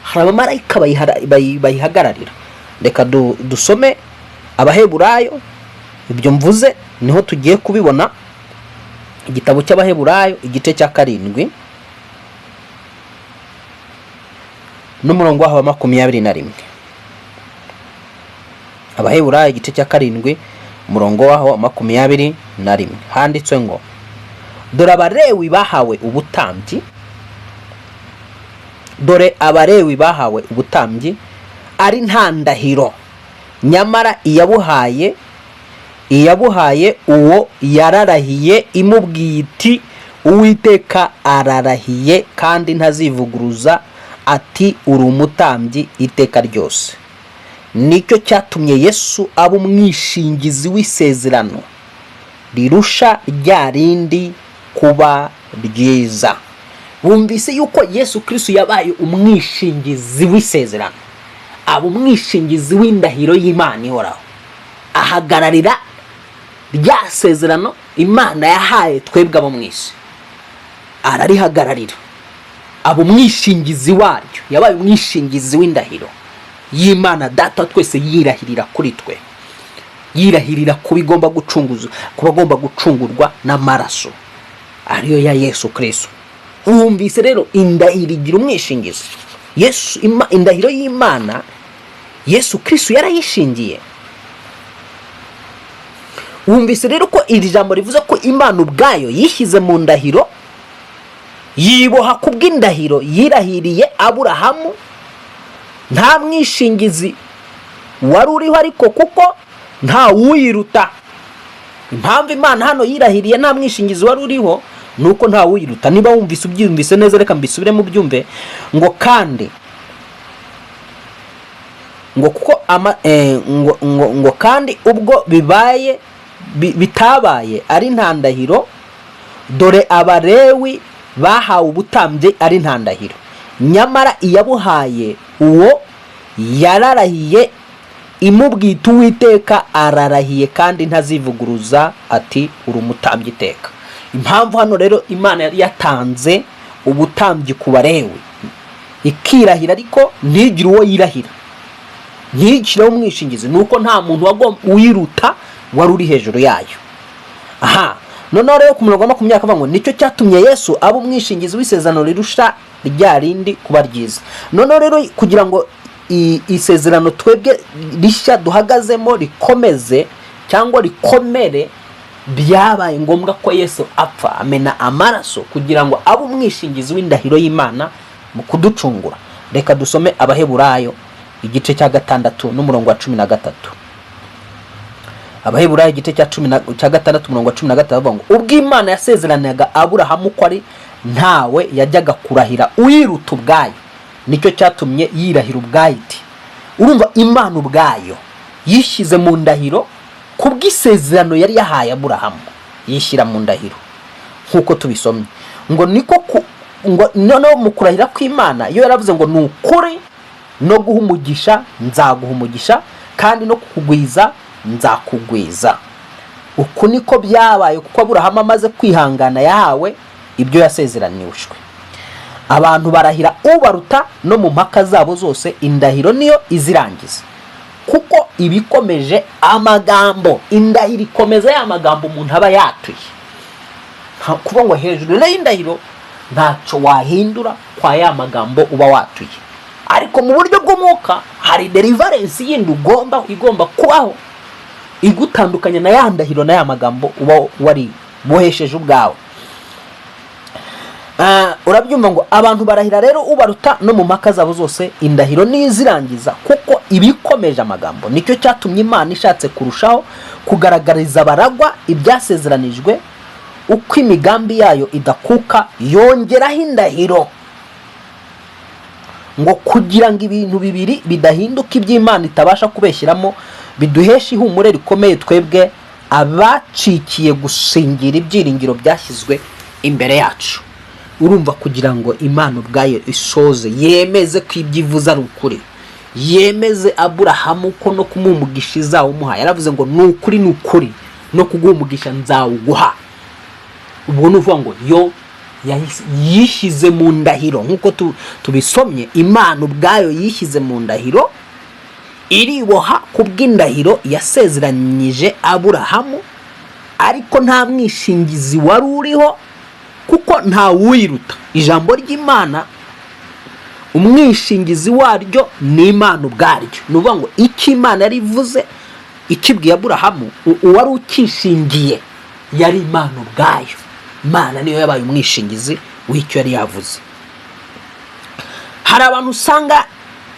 hari abamarayika bayihagararira. Reka dusome Abaheburayo, ibyo mvuze niho tugiye kubibona. Igitabo cy'Abaheburayo igice cya 7 n'umurongo wa 21. Abaheburayo igice cya 7 umurongo wa 21 handitswe ngo, dore Abalewi bahawe ubutambyi ari nta ndahiro, nyamara iyabuhaye uwo yararahiye imubwiye iti Uwiteka ararahiye kandi ntazivuguruza ati uri umutambyi iteka ryose. Nicyo cyatumye Yesu aba umwishingizi w'isezerano rirusha rya rindi kuba ryiza. Bumvise yuko Yesu Kristo yabaye umwishingizi w'isezerano, aba umwishingizi w'indahiro y'Imana ihoraho. Ahagararira rya sezerano Imana yahaye twebwe abo mu isi, ararihagararira. Aba umwishingizi waryo, yabaye umwishingizi w'indahiro y'Imana Data twese, yirahirira kuri twe, yirahirira kubigomba kubagomba gucungurwa n'amaraso ariyo ya Yesu Kristo. Wumvise rero indahiro igira umwishingizi. Indahiro y'Imana Yesu Kristo yarayishingiye. Wumvise rero ko iri jambo rivuze ko Imana ubwayo yishyize mu ndahiro, yiboha kubw'indahiro yirahiriye Aburahamu. Nta mwishingizi wari uriho, ariko kuko nta wuyiruta. Impamvu Imana hano yirahiriye nta mwishingizi wari uriho nuko nta wuyiruta. Niba wumvise ubyumvise neza, reka mbisubire mu byumve ngo kandi ngo kuko ngo kandi ubwo bitabaye ari nta ndahiro, dore Abalewi bahawe ubutambyi ari nta ndahiro, nyamara iyabuhaye uwo yararahiye imubwita Uwiteka ararahiye kandi ntazivuguruza ati uri umutambyi iteka. Impamvu hano rero Imana yari yatanze ubutambyi ku Balewi ikirahira, ariko ntigire uwo yirahira, ntigireho umwishingizi, nuko nta muntu uyiruta wari uri hejuru yayo. Noneho rero ku murongo wa 20 akavuga ngo nicyo cyatumye Yesu aba umwishingizi w'isezerano rirusha rya rindi kuba ryiza. Noneho rero kugira ngo isezerano twebwe rishya duhagazemo rikomeze cyangwa rikomere, byabaye ngombwa ko Yesu apfa amena amaraso kugira ngo abe umwishingizi w'indahiro y'Imana mu kuducungura. Reka dusome Abaheburayo igice cya 6 n'umurongo wa 13. Abaheburayo igice cya 6 umurongo wa 13 bavuga ngo ubwo Imana yasezeranaga Aburahamu ko ari ntawe yajyaga kurahira uyiruta ubwayo, nicyo cyatumye yirahira ubwayo iti. Urumva Imana ubwayo yishyize mu ndahiro kubw'isezerano yari yahaye Aburahamu, yishyira mu ndahiro nkuko tubisomye ngo niko ngo noneho mu kurahira kw'Imana iyo yaravuze ngo nukuri no guha umugisha nzaguha umugisha kandi no kukugwiza nzakugwiza. Uku niko byabaye kuko Aburahamu amaze kwihangana yahawe ibyo yasezeranishwe. Abantu barahira ubaruta no mu mpaka zabo zose, indahiro niyo izirangiza kuko ibikomeje amagambo. Indahiro ikomeza ya magambo umuntu aba yatuye, kuba ngo hejuru y'indahiro ntacyo wahindura kwa ya magambo uba watuye. Ariko mu buryo bw'umwuka hari deliverance yindi igomba kubaho igutandukanya na ya ndahiro na ya magambo uba wari bohesheje ubwawe. Urabyumva ngo abantu barahira rero ubaruta no mu mpaka zabo zose, indahiro nizirangiza kuko ibikomeje amagambo. Nicyo cyatumye Imana ishatse kurushaho kugaragariza abaragwa ibyasezeranijwe, uko imigambi yayo idakuka yongeraho indahiro ngo kugira ngo ibintu bibiri bidahinduka iby'Imana itabasha kubeshyiramo, biduhesha ihumure rikomeye twebwe abacikiye gusingira ibyiringiro byashyizwe imbere yacu. Urumva kugira ngo Imana ubwayo isoze yemeze ko ibyivuze ari ukuri, yemeze Aburahamu ko no kumumugisha izawumuha. Yaravuze ngo nukuri no kugumugisha nzawuguha. Ubwo nuvuga ngo yo yishyize mu ndahiro nkuko tubisomye. Imana ubwayo yishyize mu ndahiro, iriboha kubw'indahiro yasezeranyije Aburahamu, ariko nta mwishingizi wari uriho kuko nta wiruta. Ijambo ry'Imana umwishingizi waryo ni Imana ubwaryo. Nuvuga ngo iki Imana yarivuze ikibwiye Aburahamu, uwari ukishingiye yari Imana ubwayo. Imana niyo yabaye umwishingizi w'icyo yari yavuze. Hari abantu usanga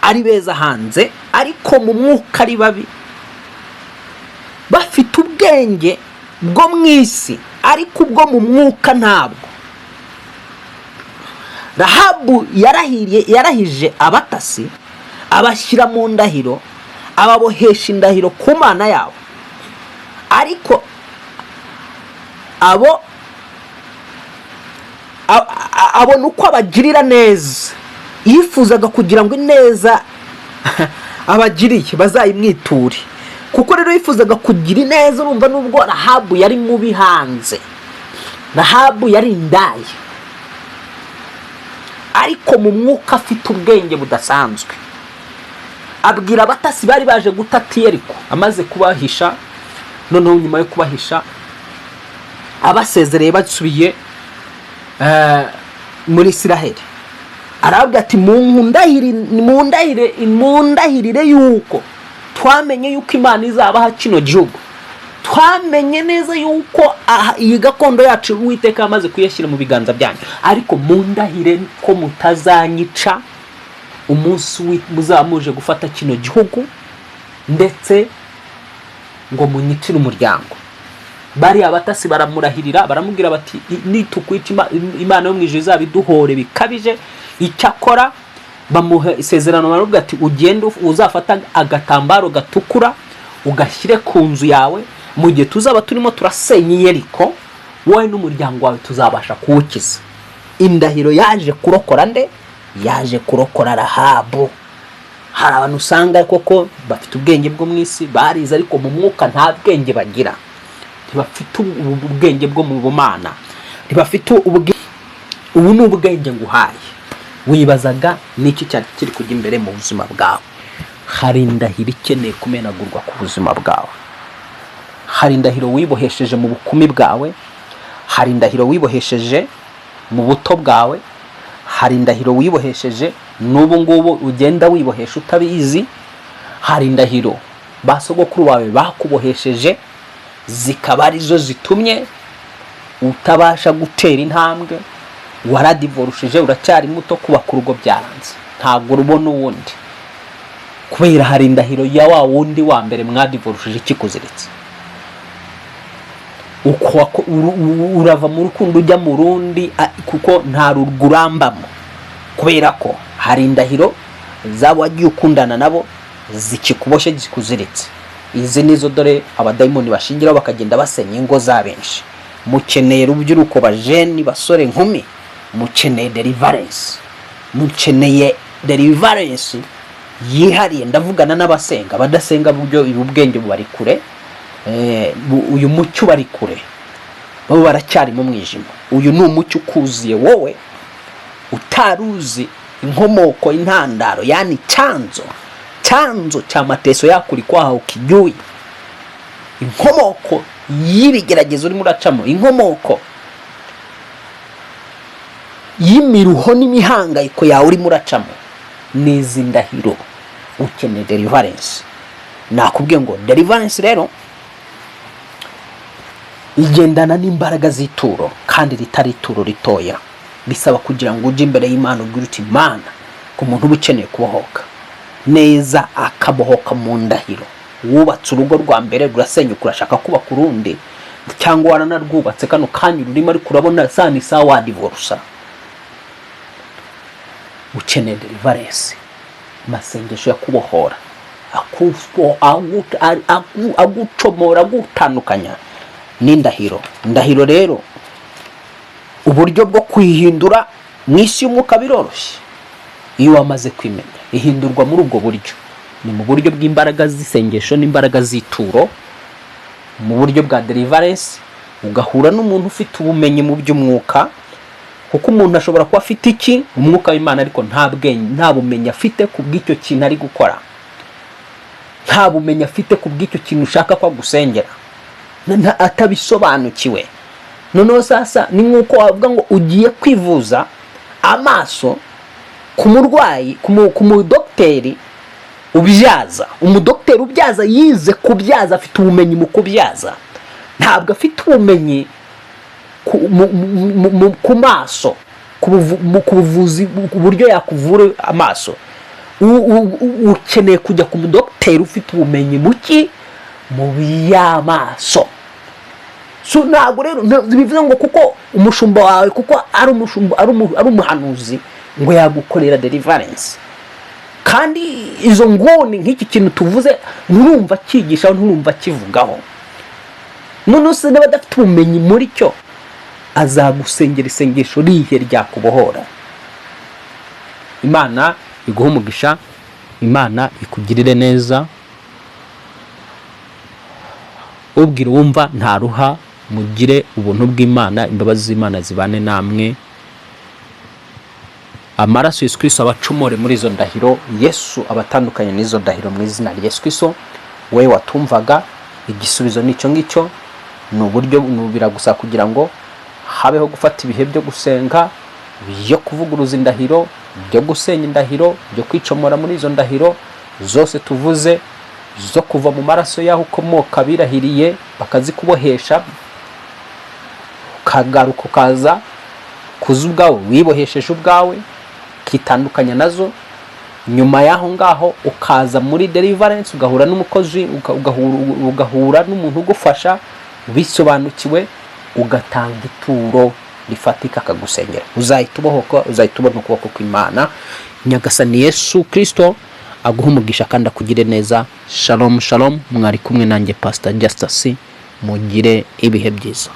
ari beza hanze ariko mu mwuka ari babi, bafite ubwenge bwo mu isi ariko ubwo mu mwuka ntabwo. Rahabu yarahije abatasi, abashyira mu ndahiro, ababohesha indahiro ku Mana yabo, ariko abona uko abagirira neza. Yifuzaga kugira ngo ineza abagiriye bazayimwiture, kuko rero yifuzaga kugira ineza. Urumva nubwo Rahabu yari mubi hanze, Rahabu yari indaya, ariko mu mwuka afite ubwenge budasanzwe. Abwira abatasi bari baje gutata Yeriko, amaze kubahisha. Noneho nyuma yo kubahisha abasezereye basubiye muri Isiraheli, arabwira ati mundahirire yuko twamenye yuko Imana izabaha kino gihugu, twamenye neza yuko iyi gakondo yacu Uwiteka amaze kuyashyira mu biganza byanyu, ariko mundahire ko mutazanyica umunsi muzamuje gufata kino gihugu, ndetse ngo munyicire umuryango. Bari abatasi baramurahirira, baramubwira bati nitukwica Imana yo mu ijuru izabiduhore bikabije. Icyakora bamuha isezerano, baravuga ati ugende uzafata agatambaro gatukura ugashyire ku nzu yawe, mu gihe tuzaba turimo turasenya Yeriko, wowe n'umuryango wawe tuzabasha kuwukiza. Indahiro yaje kurokora nde? Yaje kurokora Rahabu. Hari abantu usanga koko bafite ubwenge bwo mu isi, barize, ariko mu mwuka nta bwenge bagira. Ntibafite ubwenge bwo mu bumana, ntibafite ubu ni ubwenge nguhaye. Wibazaga n'iki cyari kiri kujya imbere mu buzima bwawe. Hari indahiro ikeneye kumenagurwa ku buzima bwawe. Hari indahiro wibohesheje mu bukumi bwawe, hari indahiro wibohesheje mu buto bwawe, hari indahiro wibohesheje n'ubu ngubu ugenda wibohesha utabizi, hari indahiro basogokuru bawe bakubohesheje zikaba arizo zitumye utabasha gutera intambwe, waradivorushije, uracyari muto, kubaka urugo byaranze, ntabwo rubona uwundi, kubera hari indahiro ya wa wundi wa mbere mwadivorushije ikikuziritse. Uko urava mu rukundo ujya mu rundi, kuko nta rugurambamo, kubera ko hari indahiro zabo wagiye ukundana nabo zikikuboshe zikuziritse. Izi nizo dore abadayimoni bashingiraho bakagenda basenya ingo za benshi. Mukeneye rubyiruko, bajeni, basore, nkumi, mukeneye deliverance, mukeneye deliverance yihariye. Ndavugana n'abasenga, badasenga buryo ubwenge bari kure, uyu mucyo bari kure, bo baracyari mu mwijima. Uyu ni umucyo ukuziye wowe utaruzi inkomoko, intandaro, yani chanzo cha mateso yako kwaho kijui, inkomoko y'ibigeragezo uri muracamo, inkomoko y'imiruho n'imihangayiko yawe uri muracamo, nizi ndahiro. Ukeneye deliverance. Nakubwiye ngo deliverance rero igendana n'imbaraga z'ituro, kandi ritari ituro ritoya. Bisaba kugira ngo uje imbere y'Imana ubwire uti Imana, ku muntu ukeneye kubohoka neza, akabohoka mu ndahiro. Wubatse urugo rwa mbere rurasenyuka, urashaka kubaka urundi, cyangwa waranarwubatse kano kanya urimo ariko urabona sani sawa divorce, ukeneye deliverance. Masengesho ya kubohora, agucomora, gutandukanya n'indahiro. Ndahiro rero uburyo bwo kwihindura mw'isi y'umwuka biroroshye. Iyo wamaze kwimenya, ihindurwa muri ubwo buryo. Ni mu buryo bw'imbaraga z'isengesho n'imbaraga z'ituro, mu buryo bwa deliverance. Ugahura n'umuntu ufite ubumenyi mu by'umwuka, kuko umuntu ashobora kuba afite iki umwuka w'Imana ariko nta bwenge, nta bumenyi afite ku bw'icyo kintu ari gukora, nta bumenyi afite ku bw'icyo kintu ushaka ko agusengera, atabisobanukiwe. Noneho sasa ni nk'uko wavuga ngo ugiye kwivuza amaso ku murwayi, ku mudokiteri ubyaza. Umudokiteri ubyaza yize kubyaza, afite ubumenyi mu kubyaza, ntabwo afite ubumenyi ku maso, ku buvuzi, uburyo yakuvura amaso. Ukeneye kujya ku mudokiteri ufite ubumenyi muki mu by'amaso. So ntabwo rero bivuze ngo kuko umushumba wawe, kuko ari umushumba, ari umuhanuzi, ngo yagukorera deliverance. Kandi izo ngoni nk'iki kintu tuvuze nturumva cyigisha, nturumva kivugaho. None se niba adafite ubumenyi muri cyo, azagusengera isengesho rihe ryakubohora. Imana iguha umugisha, Imana ikugirire neza. Ubwira wumva ntaruha, mugire ubuntu bw'Imana, imbabazi z'Imana zibane namwe. Amaraso Yesu Kristo abacumore muri izo ndahiro, Yesu abatandukanye n'izo ndahiro mu izina rya Yesu Kristo. Wewe watumvaga, igisubizo nicyo ngicyo. Ni uburyo biragusaba kugira ngo habeho gufata ibihe byo gusenga, byo kuvuguruza indahiro, byo gusenya indahiro, byo kwicomora muri izo ndahiro zose tuvuze, zo kuva mu maraso yaho ukomoka birahiriye bakazikubohesha, ukagaruka ukaza kuza ubwawe wibohesheje ubwawe, kitandukanya nazo. Nyuma yaho ngaho ukaza muri deliverance, ugahura n'umukozi, ugahura n'umuntu ugufasha bisobanukiwe, ugatanga ituro rifatika akagusengera. Uzahita ubohoka, uzahita ubona ukuboko kw'Imana. Nyagasani Yesu Kristo aguha umugisha kandi akugire neza. Shalom shalom. Mwari kumwe nanjye Pastor Justus, mugire ibihe byiza.